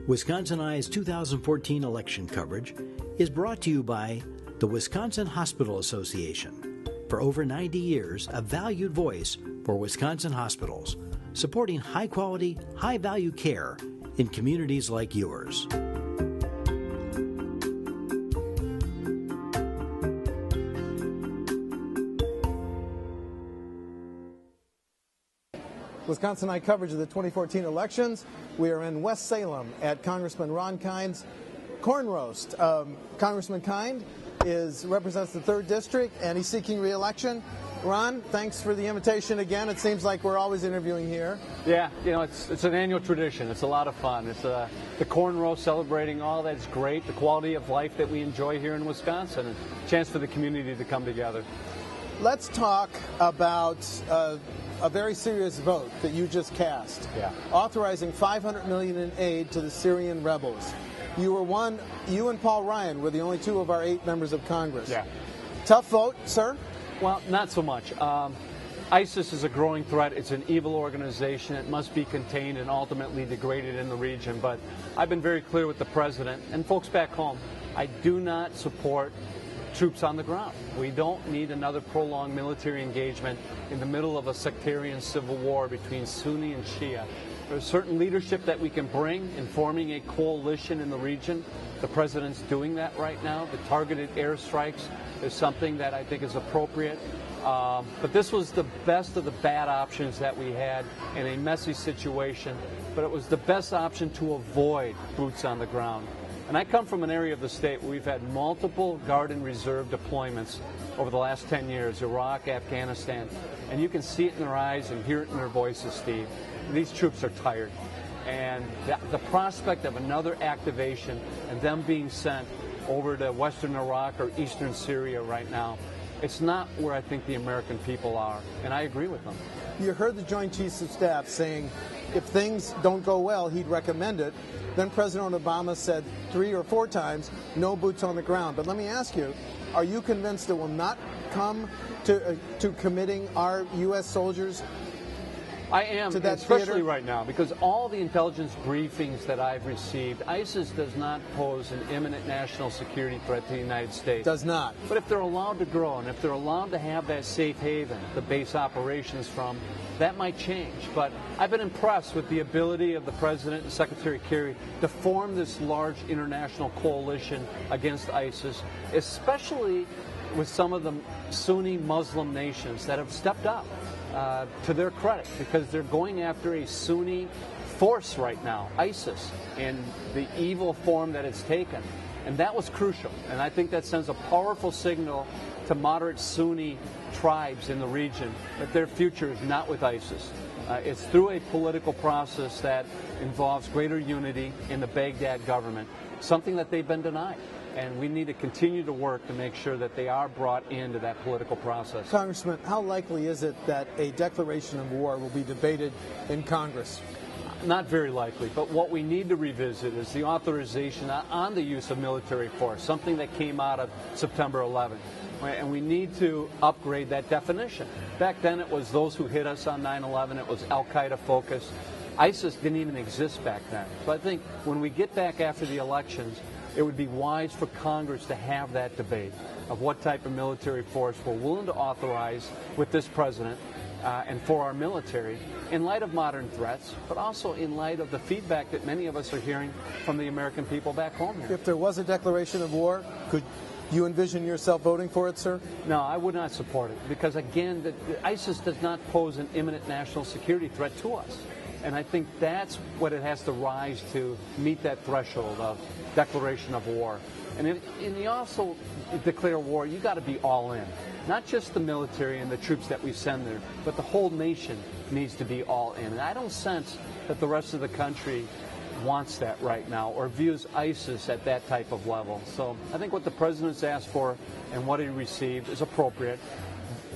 Wisconsin Eye's 2014 election coverage is brought to you by the Wisconsin Hospital Association. For over 90 years, a valued voice for Wisconsin hospitals, supporting high-quality, high-value care in communities like yours. Wisconsin Eye coverage of the 2014 elections. We are in West Salem at Congressman Ron Kind's corn roast. Congressman Kind represents the 3rd District, and he's seeking re-election. Ron, thanks for the invitation again. It seems like we're always interviewing here. Yeah, you know, it's an annual tradition. It's a lot of fun. It's the corn roast, celebrating all that's great, the quality of life that we enjoy here in Wisconsin, and a chance for the community to come together. Let's talk about a very serious vote that you just cast, authorizing $500 million in aid to the Syrian rebels. You and Paul Ryan were the only 2 of our 8 members of Congress. Yeah. Tough vote, sir? Well, not so much. ISIS is a growing threat. It's an evil organization. It must be contained and ultimately degraded in the region. But I've been very clear with the president and folks back home. I do not support troops on the ground. We don't need another prolonged military engagement in the middle of a sectarian civil war between Sunni and Shia. There's certain leadership that we can bring in forming a coalition in the region. The president's doing that right now. The targeted airstrikes is something that I think is appropriate. But this was the best of the bad options that we had in a messy situation. But it was the best option to avoid boots on the ground. And I come from an area of the state where we've had multiple Guard and Reserve deployments over the last 10 years, Iraq, Afghanistan, and you can see it in their eyes and hear it in their voices, Steve. These troops are tired. And the prospect of another activation and them being sent over to western Iraq or eastern Syria right now, it's not where I think the American people are, and I agree with them. You heard the Joint Chiefs of Staff saying if things don't go well, he'd recommend it. Then President Obama said 3 or 4 times, no boots on the ground. But let me ask you, are you convinced it will not come to committing our U.S. soldiers I am, to that especially theater? Right now, because all the intelligence briefings that I've received, ISIS does not pose an imminent national security threat to the United States. Does not. But if they're allowed to grow and if they're allowed to have that safe haven, the base operations from, that might change. But I've been impressed with the ability of the President and Secretary Kerry to form this large international coalition against ISIS, especially with some of the Sunni Muslim nations that have stepped up. To their credit, because they're going after a Sunni force right now, ISIS, and the evil form that it's taken. And that was crucial. And I think that sends a powerful signal to moderate Sunni tribes in the region that their future is not with ISIS. It's through a political process that involves greater unity in the Baghdad government, something that they've been denied. And we need to continue to work to make sure that they are brought into that political process. Congressman, how likely is it that a declaration of war will be debated in Congress? Not very likely, but what we need to revisit is the authorization on the use of military force, something that came out of September 11th. And we need to upgrade that definition. Back then it was those who hit us on 9/11, it was Al-Qaeda focused. ISIS didn't even exist back then. So I think when we get back after the elections, it would be wise for Congress to have that debate of what type of military force we're willing to authorize with this president and for our military in light of modern threats, but also in light of the feedback that many of us are hearing from the American people back home here. If there was a declaration of war, could you envision yourself voting for it, sir? No, I would not support it because, again, ISIS does not pose an imminent national security threat to us. And I think that's what it has to rise to meet that threshold of declaration of war. And you also declare war, you got to be all in. Not just the military and the troops that we send there, but the whole nation needs to be all in. And I don't sense that the rest of the country wants that right now or views ISIS at that type of level. So I think what the president's asked for and what he received is appropriate.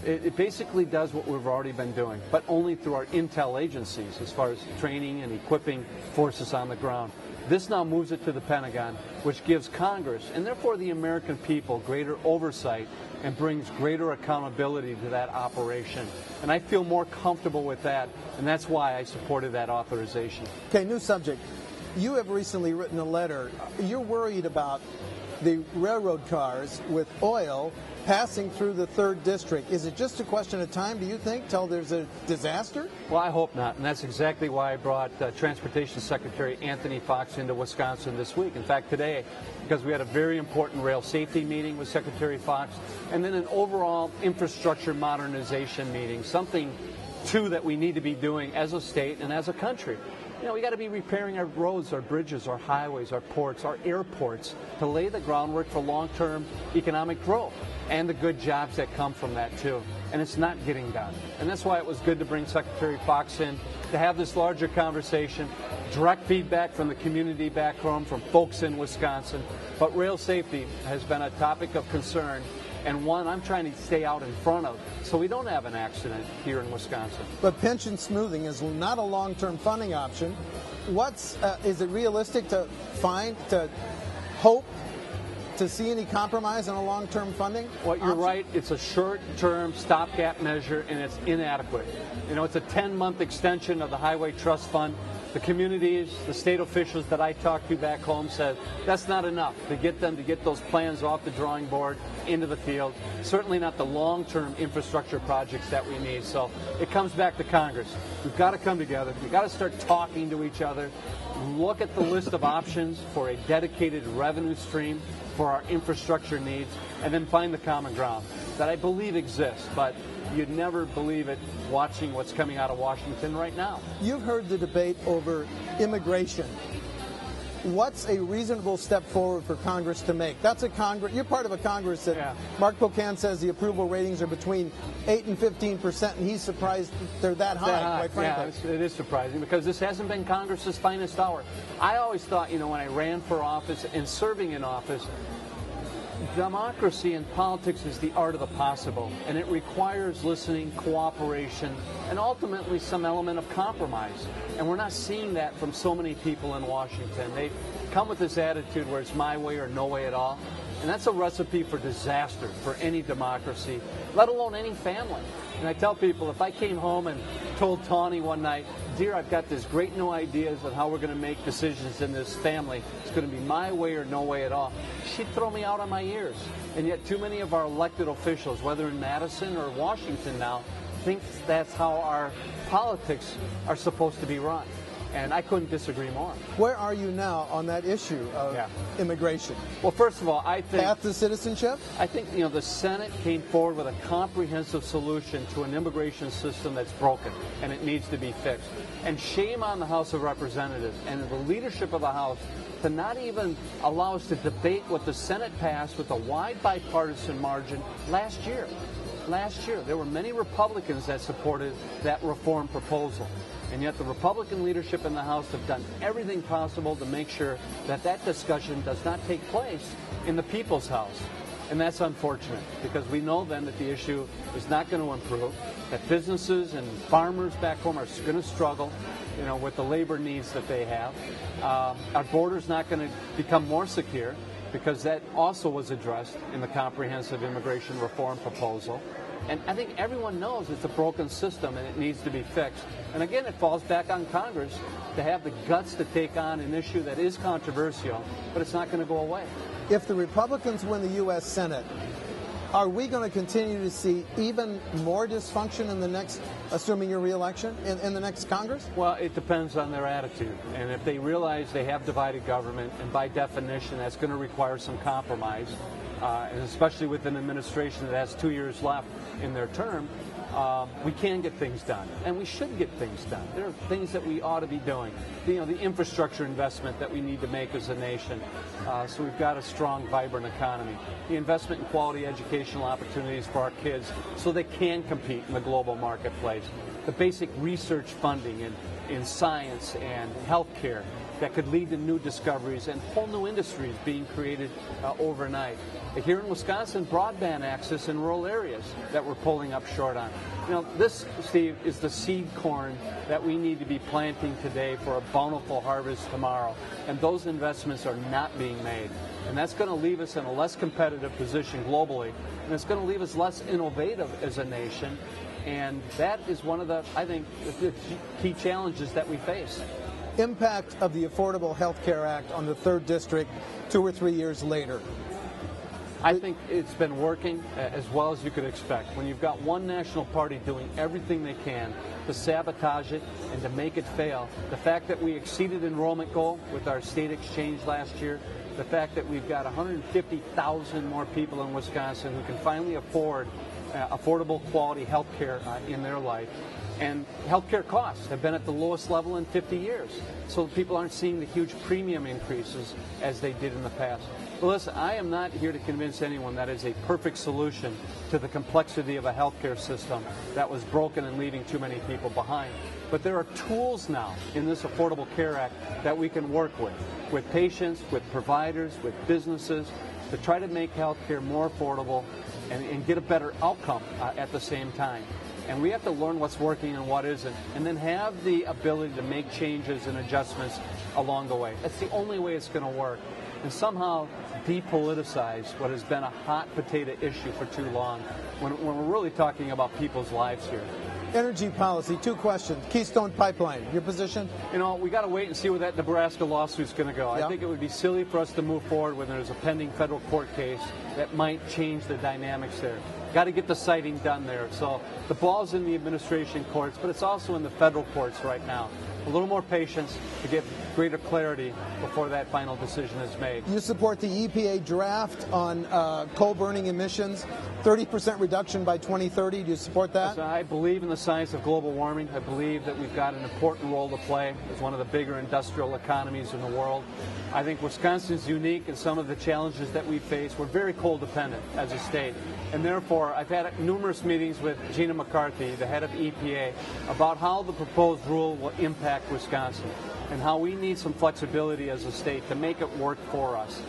It basically does what we've already been doing, but only through our intel agencies as far as training and equipping forces on the ground. This now moves it to the Pentagon, which gives Congress and therefore the American people greater oversight and brings greater accountability to that operation. And I feel more comfortable with that, and that's why I supported that authorization. Okay, new subject. You have recently written a letter. You're worried about the railroad cars with oil passing through the 3rd District. Is it just a question of time, do you think, till there's a disaster? Well, I hope not, and that's exactly why I brought Transportation Secretary Anthony Fox into Wisconsin this week. In fact, today, because we had a very important rail safety meeting with Secretary Fox, and then an overall infrastructure modernization meeting, something, too, that we need to be doing as a state and as a country. You know, we got to be repairing our roads, our bridges, our highways, our ports, our airports to lay the groundwork for long-term economic growth and the good jobs that come from that, too. And it's not getting done. And that's why it was good to bring Secretary Fox in to have this larger conversation, direct feedback from the community back home, from folks in Wisconsin. But rail safety has been a topic of concern, and one I'm trying to stay out in front of so we don't have an accident here in Wisconsin. But pension smoothing is not a long-term funding option. Is it realistic to hope to see any compromise on a long-term funding? Well, you're right. It's a short-term stopgap measure, and it's inadequate. You know, it's a 10-month extension of the Highway Trust Fund. The communities, the state officials that I talked to back home said that's not enough to get them to get those plans off the drawing board into the field. Certainly not the long-term infrastructure projects that we need. So it comes back to Congress. We've got to come together. We've got to start talking to each other. Look at the list of options for a dedicated revenue stream for our infrastructure needs, and then find the common ground that I believe exists. But you'd never believe it watching what's coming out of Washington right now. You've heard the debate over immigration. What's a reasonable step forward for Congress to make? That's a Congress. You're part of a Congress that Mark Pocan says the approval ratings are between 8 and 15%, and he's surprised they're that high, quite frankly. Yeah, it is surprising because this hasn't been Congress's finest hour. I always thought, you know, when I ran for office and serving in office, democracy and politics is the art of the possible, and it requires listening, cooperation, and ultimately some element of compromise. And we're not seeing that from so many people in Washington. They come with this attitude where it's my way or no way at all, and that's a recipe for disaster for any democracy, let alone any family. And I tell people, if I came home and told Tawny one night, dear, I've got this great new ideas on how we're going to make decisions in this family, it's going to be my way or no way at all, she'd throw me out on my ears. And yet too many of our elected officials, whether in Madison or Washington now, think that's how our politics are supposed to be run. And I couldn't disagree more. Where are you now on that issue of immigration? Well, first of all, I think path to citizenship? I think, you know, the Senate came forward with a comprehensive solution to an immigration system that's broken and it needs to be fixed. And shame on the House of Representatives and the leadership of the House to not even allow us to debate what the Senate passed with a wide bipartisan margin last year. Last year, there were many Republicans that supported that reform proposal. And yet the Republican leadership in the House have done everything possible to make sure that that discussion does not take place in the People's House. And that's unfortunate because we know then that the issue is not going to improve, that businesses and farmers back home are going to struggle, you know, with the labor needs that they have. Our border's not going to become more secure because that also was addressed in the comprehensive immigration reform proposal. And I think everyone knows it's a broken system and it needs to be fixed. And again, it falls back on Congress to have the guts to take on an issue that is controversial, but it's not going to go away. If the Republicans win the U.S. Senate, are we going to continue to see even more dysfunction in the next, assuming your reelection, in the next Congress? Well, it depends on their attitude. And if they realize they have divided government, and by definition that's going to require some compromise, and especially with an administration that has 2 years left in their term, we can get things done, and we should get things done. There are things that we ought to be doing. You know, the infrastructure investment that we need to make as a nation, so we've got a strong, vibrant economy. The investment in quality educational opportunities for our kids so they can compete in the global marketplace. The basic research funding in science and healthcare that could lead to new discoveries and whole new industries being created overnight. Here in Wisconsin, broadband access in rural areas that we're pulling up short on. You know, this, Steve, is the seed corn that we need to be planting today for a bountiful harvest tomorrow. And those investments are not being made. And that's going to leave us in a less competitive position globally. And it's going to leave us less innovative as a nation. And that is one of the, I think, the key challenges that we face. impact of the Affordable Health Care Act on the 3rd District 2 or 3 years later? I think it's been working as well as you could expect. When you've got one national party doing everything they can to sabotage it and to make it fail, the fact that we exceeded enrollment goal with our state exchange last year, the fact that we've got 150,000 more people in Wisconsin who can finally afford affordable quality health care in their life. And healthcare costs have been at the lowest level in 50 years. So people aren't seeing the huge premium increases as they did in the past. But listen, I am not here to convince anyone that is a perfect solution to the complexity of a healthcare system that was broken and leaving too many people behind. But there are tools now in this Affordable Care Act that we can work with patients, with providers, with businesses, to try to make healthcare more affordable and get a better outcome at the same time. And we have to learn what's working and what isn't, and then have the ability to make changes and adjustments along the way. That's the only way it's going to work. And somehow depoliticize what has been a hot potato issue for too long when we're really talking about people's lives here. Energy policy, 2 questions. Keystone Pipeline, your position? You know, we got to wait and see where that Nebraska lawsuit's going to go. Yeah. I think it would be silly for us to move forward when there's a pending federal court case that might change the dynamics there. Got to get the siting done there. So the ball's in the administration courts, but it's also in the federal courts right now. A little more patience to get greater clarity before that final decision is made. You support the EPA draft on coal burning emissions, 30% reduction by 2030. Do you support that? So I believe in the science of global warming. I believe that we've got an important role to play as one of the bigger industrial economies in the world. I think Wisconsin is unique in some of the challenges that we face. We're very coal dependent as a state. And therefore, I've had numerous meetings with Gina McCarthy, the head of EPA, about how the proposed rule will impact Wisconsin and how we need some flexibility as a state to make it work for us,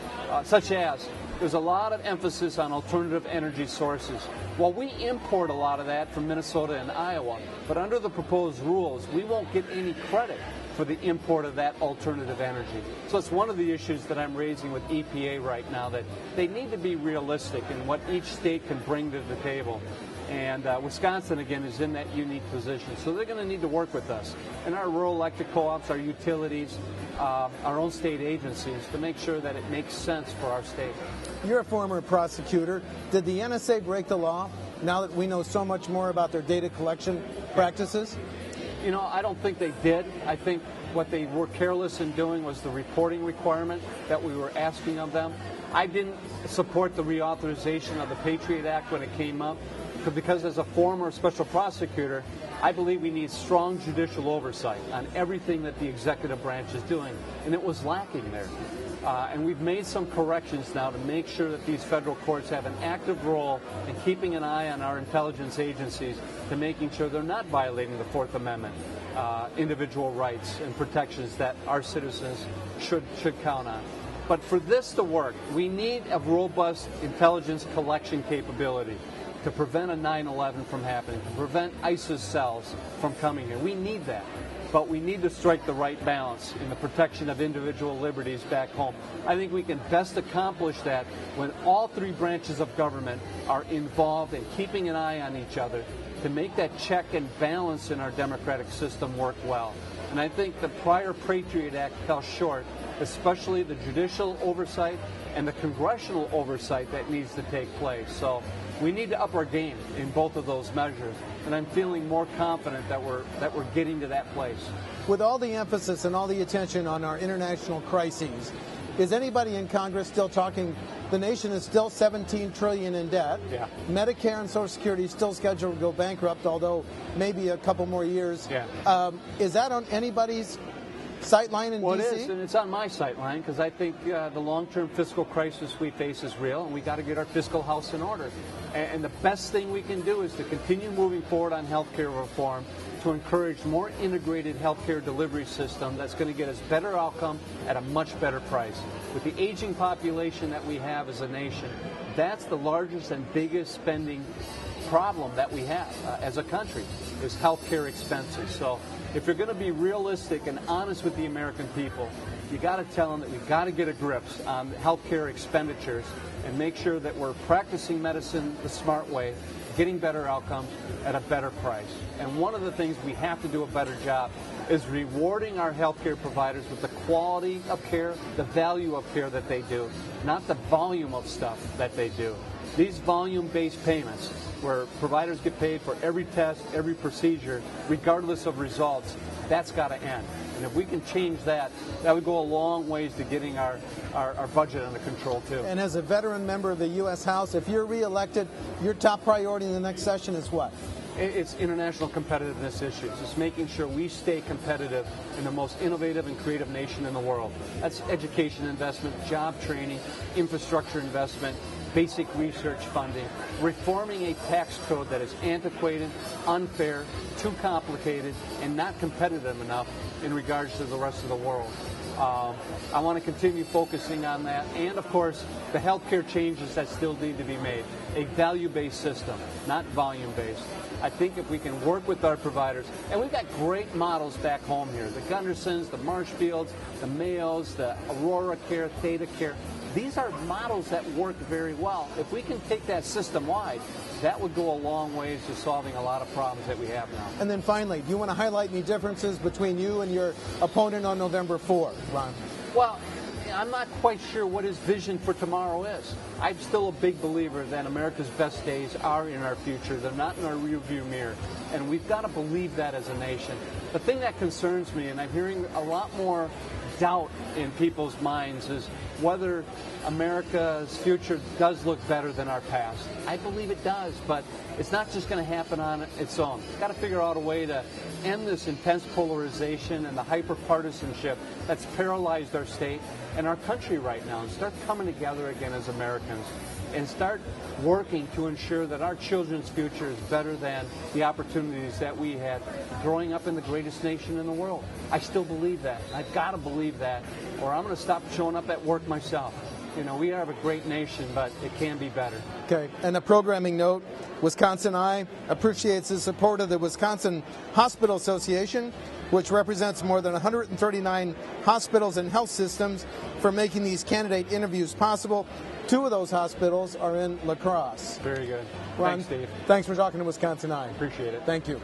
such as there's a lot of emphasis on alternative energy sources. Well, we import a lot of that from Minnesota and Iowa, but under the proposed rules, we won't get any credit for the import of that alternative energy. So it's one of the issues that I'm raising with EPA right now, that they need to be realistic in what each state can bring to the table. And Wisconsin, again, is in that unique position. So they're going to need to work with us and our rural electric co-ops, our utilities, our own state agencies to make sure that it makes sense for our state. You're a former prosecutor. Did the NSA break the law now that we know so much more about their data collection practices? You know, I don't think they did. I think what they were careless in doing was the reporting requirement that we were asking of them. I didn't support the reauthorization of the Patriot Act when it came up, because as a former special prosecutor, I believe we need strong judicial oversight on everything that the executive branch is doing, and it was lacking there. And we've made some corrections now to make sure that these federal courts have an active role in keeping an eye on our intelligence agencies to making sure they're not violating the Fourth Amendment, individual rights and protections that our citizens should count on. But for this to work, we need a robust intelligence collection capability to prevent a 9/11 from happening, to prevent ISIS cells from coming here. We need that. But we need to strike the right balance in the protection of individual liberties back home. I think we can best accomplish that when all 3 branches of government are involved in keeping an eye on each other to make that check and balance in our democratic system work well. And I think the prior Patriot Act fell short, especially the judicial oversight and the congressional oversight that needs to take place. So we need to up our game in both of those measures, and I'm feeling more confident that we're getting to that place. With all the emphasis and all the attention on our international crises, is anybody in Congress still talking? The nation is still $17 trillion in debt. Yeah. Medicare and Social Security is still scheduled to go bankrupt, although maybe a couple more years. Yeah. Is that on anybody's sightline in Well, D.C.? it is, and it's on my sightline because I think the long-term fiscal crisis we face is real, and we got to get our fiscal house in order. And the best thing we can do is to continue moving forward on health care reform to encourage more integrated health care delivery system that's going to get us better outcome at a much better price. With the aging population that we have as a nation, that's the largest and biggest spending problem that we have as a country is health care expenses. So if you're going to be realistic and honest with the American people, you got to tell them that we've got to get a grip on health care expenditures and make sure that we're practicing medicine the smart way, getting better outcomes at a better price. And one of the things we have to do a better job is rewarding our healthcare providers with the quality of care, the value of care that they do, not the volume of stuff that they do. These volume-based payments, where providers get paid for every test, every procedure, regardless of results, that's got to end. And if we can change that, that would go a long ways to getting our budget under control, too. And as a veteran member of the U.S. House, if you're reelected, your top priority in the next session is what? It's international competitiveness issues. It's making sure we stay competitive in the most innovative and creative nation in the world. That's education investment, job training, infrastructure investment, basic research funding, reforming a tax code that is antiquated, unfair, too complicated, and not competitive enough in regards to the rest of the world. I want to continue focusing on that, and of course the healthcare changes that still need to be made. A value-based system, not volume-based. I think if we can work with our providers, and we've got great models back home here, the Gundersons, the Marshfields, the Mayos, the Aurora Care, Theta Care, these are models that work very well. If we can take that system-wide, that would go a long ways to solving a lot of problems that we have now. And then finally, do you want to highlight any differences between you and your opponent on November 4th, Ron? Well, I'm not quite sure what his vision for tomorrow is. I'm still a big believer that America's best days are in our future. They're not in our rearview mirror. And we've got to believe that as a nation. The thing that concerns me, and I'm hearing a lot more doubt in people's minds, is whether America's future does look better than our past. I believe it does, but it's not just going to happen on its own. We've got to figure out a way to end this intense polarization and the hyper-partisanship that's paralyzed our state and our country right now, and start coming together again as Americans and start working to ensure that our children's future is better than the opportunities that we had growing up in the greatest nation in the world. I still believe that. I've got to believe that, or I'm going to stop showing up at work myself. You know, we have a great nation, but it can be better. Okay, and a programming note, Wisconsin Eye appreciates the support of the Wisconsin Hospital Association, which represents more than 139 hospitals and health systems, for making these candidate interviews possible. 2 of those hospitals are in La Crosse. Very good. Ron, thanks, Steve. Thanks for talking to Wisconsin Eye. Appreciate it. Thank you.